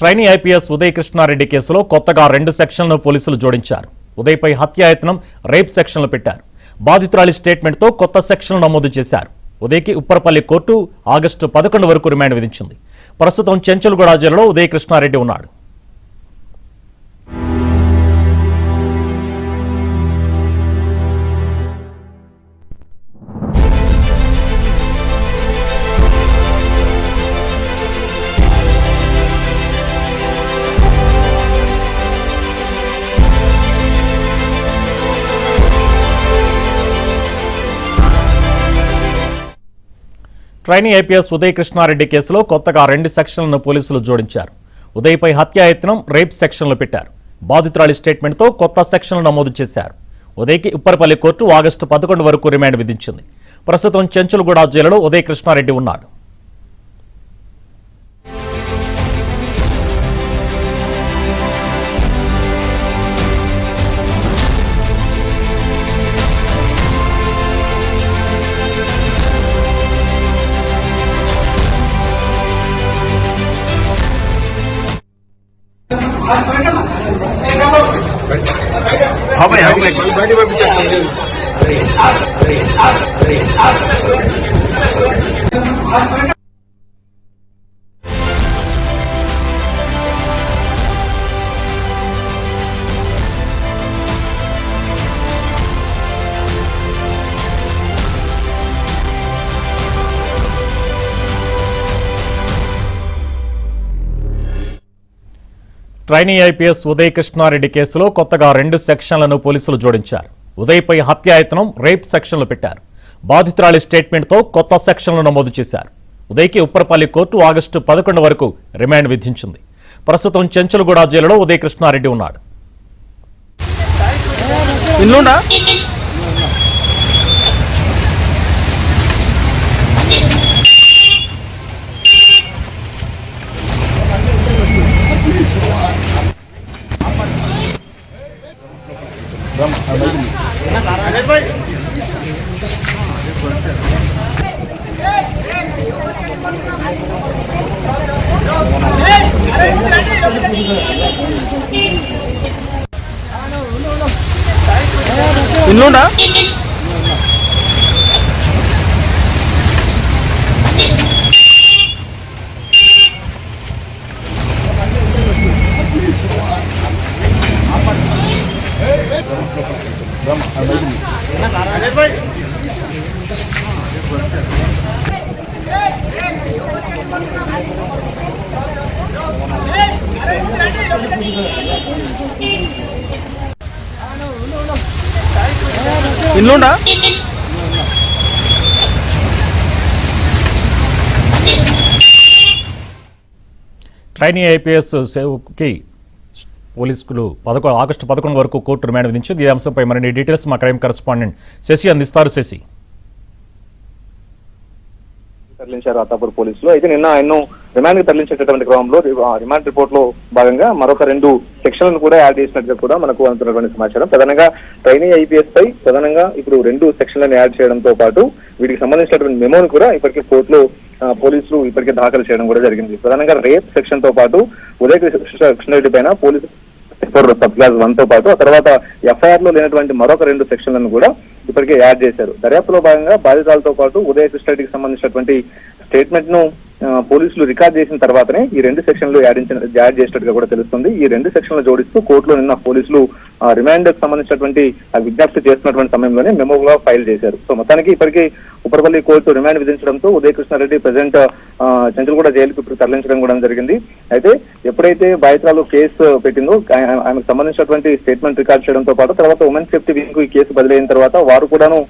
Trainee IPS Uday Krishna Reddy కేసులో కొత్తగా 2 సెక్షన్లను పోలీసులు జోడించారు. ఉదయ్పై హత్యాయత్నం, రేప్ సెక్షన్లు పెట్టారు. బాధితురాలి స్టేట్మెంట్తో కొత్త సెక్షన్లు నమోదు చేశారు. ఉదయ్కి ఉప్పరపల్లి కోర్టు ఆగస్టు 11 వరకు రిమాండ్ విధించింది. ప్రస్తుతం చెంచల్గూడ జైలులో ఉదయ్ కృష్ణారెడ్డి ఉన్నాడు. ట్రైనీ ఐపీఎస్ ఉదయ్ కృష్ణారెడ్డి కేసులో కొత్తగా 2 సెక్షన్లను పోలీసులు జోడించారు. ఉదయ్పై హత్యాయత్నం, రేప్ సెక్షన్లు పెట్టారు. బాధితురాలి స్టేట్మెంట్తో కొత్త సెక్షన్లు నమోదు చేశారు. ఉదయ్కి ఉప్పరపల్లి కోర్టు ఆగస్టు 11 వరకు రిమాండ్ విధించింది. ప్రస్తుతం చెంచల్గూడ జైలులో ఉదయ్ కృష్ణారెడ్డి ఉన్నాడు. బయట పంపించేస్తాను. ట్రైనీ ఐపీఎస్ ఉదయ్ కృష్ణారెడ్డి కేసులో కొత్తగా 2 సెక్షన్లను పోలీసులు జోడించారు. ఉదయ్పై హత్యాయత్నం, రేప్ సెక్షన్లు పెట్టారు. బాధితురాలి స్టేట్మెంట్తో కొత్త సెక్షన్లు నమోదు చేశారు. ఉదయ్కి ఉప్పరపల్లి కోర్టు ఆగస్టు 11 వరకు రిమాండ్ విధించింది. ప్రస్తుతం చెంచల్గూడ జైలులో ఉదయ్ కృష్ణారెడ్డి ఉన్నాడు. ఇల్లుండా ఇల్లుండా ట్రైనీ ఐపీఎస్ సేవకి పోలీసులు ఆగస్టు 11 వరకు కోర్టు రిమాండ్ విధించింది. ఈ అంశంపై మరిన్ని డీటెయిల్స్ మా క్రైమ్ కరెస్పాండెంట్ శశి అందిస్తారు. శశి, తరలించారు అత్తాపూర్ పోలీసులు. అయితే నిన్న ఆయన్ను రిమాండ్ కి తరలించేటటువంటి క్రమంలో రిమాండ్ రిపోర్ట్ లో భాగంగా మరొక 2 సెక్షన్లను కూడా యాడ్ చేసినట్టుగా కూడా మనకు అందుతున్నటువంటి సమాచారం. ప్రధానంగా ట్రైనీ ఐపీఎస్ పై ప్రధానంగా ఇప్పుడు 2 సెక్షన్లను యాడ్ చేయడంతో పాటు వీటికి సంబంధించినటువంటి మెమోను కూడా ఇప్పటికే కోర్టులో పోలీసులు ఇప్పటికే దాఖలు చేయడం కూడా జరిగింది. ప్రధానంగా రేప్ సెక్షన్ తో పాటు ఉదయ్ కృష్ణారెడ్డి పైన పోలీసు సబ్ క్లాస్ 1 తో పాటు ఆ తర్వాత ఎఫ్ఐఆర్ లో లేనటువంటి మరొక 2 సెక్షన్లను కూడా ఇప్పటికే యాడ్ చేశారు. దర్యాప్తులో భాగంగా బాధితులతో పాటు ఉదయ్ కృష్ణారెడ్డికి సంబంధించినటువంటి స్టేట్మెంట్ ను పోలీసులు రికార్డ్ చేసిన తర్వాతనే ఈ 2 సెక్షన్లు యాడ్ చేసినట్టుగా కూడా తెలుస్తుంది. ఈ 2 సెక్షన్లు జోడిస్తూ కోర్టులో నిన్న పోలీసులు రిమాండ్ కు సంబంధించినటువంటి విజ్ఞప్తి చేస్తున్నటువంటి సమయంలోనే మెమోగా ఫైల్ చేశారు. సో మొత్తానికి ఇప్పటికీ ఉప్పరపల్లి కోర్టు రిమాండ్ విధించడంతో ఉదయ్ కృష్ణారెడ్డి ప్రజెంట్ చెంచల్గూడ జైలుకు ఇప్పుడు తరలించడం కూడా జరిగింది. అయితే ఎప్పుడైతే బాధితురాలు కేసు పెట్టిందో ఆమెకు సంబంధించినటువంటి స్టేట్మెంట్ రికార్డ్ చేయడంతో పాటు తర్వాత ఉమెన్ సేఫ్టీ వింగ్ కు ఈ కేసు బదిలైన తర్వాత వారు కూడాను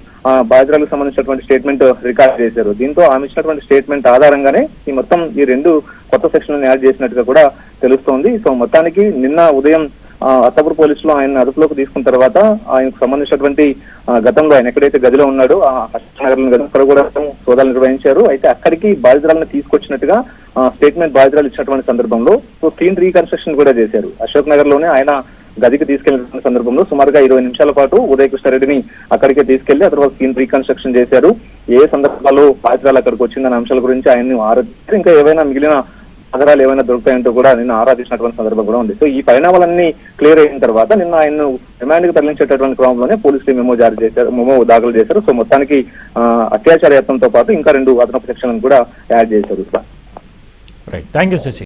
బాధితురాలకు సంబంధించినటువంటి స్టేట్మెంట్ రికార్డ్ చేశారు. దీంతో ఆమె ఇచ్చినటువంటి స్టేట్మెంట్ ఆధారంగానే ఈ మొత్తం ఈ 2 కొత్త సెక్షన్లను యాడ్ చేసినట్టుగా కూడా తెలుస్తోంది. సో మొత్తానికి నిన్న ఉదయం అత్తాపూర్ పోలీసులు ఆయన అదుపులోకి తీసుకున్న తర్వాత ఆయనకు సంబంధించినటువంటి గతంలో ఆయన ఎక్కడైతే గదిలో ఉన్నాడో ఆ నగర్ అక్కడ కూడా సోదాలు నిర్వహించారు. అయితే అక్కడికి బాధితురాలను తీసుకొచ్చినట్టుగా స్టేట్మెంట్ బాధితురాలు ఇచ్చినటువంటి సందర్భంలో సో స్క్రీన్ రీకన్స్ట్రక్షన్ కూడా చేశారు. అశోక్ నగర్ లోనే ఆయన గదికి తీసుకెళ్లిన సందర్భంలో సుమారుగా 20 నిమిషాల పాటు ఉదయ్ కృష్ణారెడ్డిని అక్కడికే తీసుకెళ్లి ఆ తర్వాత స్క్రీన్ రీకన్స్ట్రక్షన్ చేశారు. ఏ సందర్భాల్లో బాధితురాలు అక్కడికి వచ్చిందన్న అంశాల గురించి ఆయన్ని ఆరోగ్యం ఇంకా ఏవైనా మిగిలిన ఆధారాలు ఏమైనా దొరుకుతాయంటూ కూడా నిన్న ఆరాధించినటువంటి సందర్భం కూడా ఉంది. సో ఈ పరిణామాలన్నీ క్లియర్ అయిన తర్వాత నిన్న ఆయన్ను రిమాండ్ కి తరలించేటటువంటి క్రమంలోనే పోలీసులు మెమో దాఖలు చేశారు. సో మొత్తానికి అత్యాచార యత్నంతో పాటు ఇంకా 2 అదనపు సెక్షన్లను కూడా యాడ్ చేశారు. Right, thank you Shashi.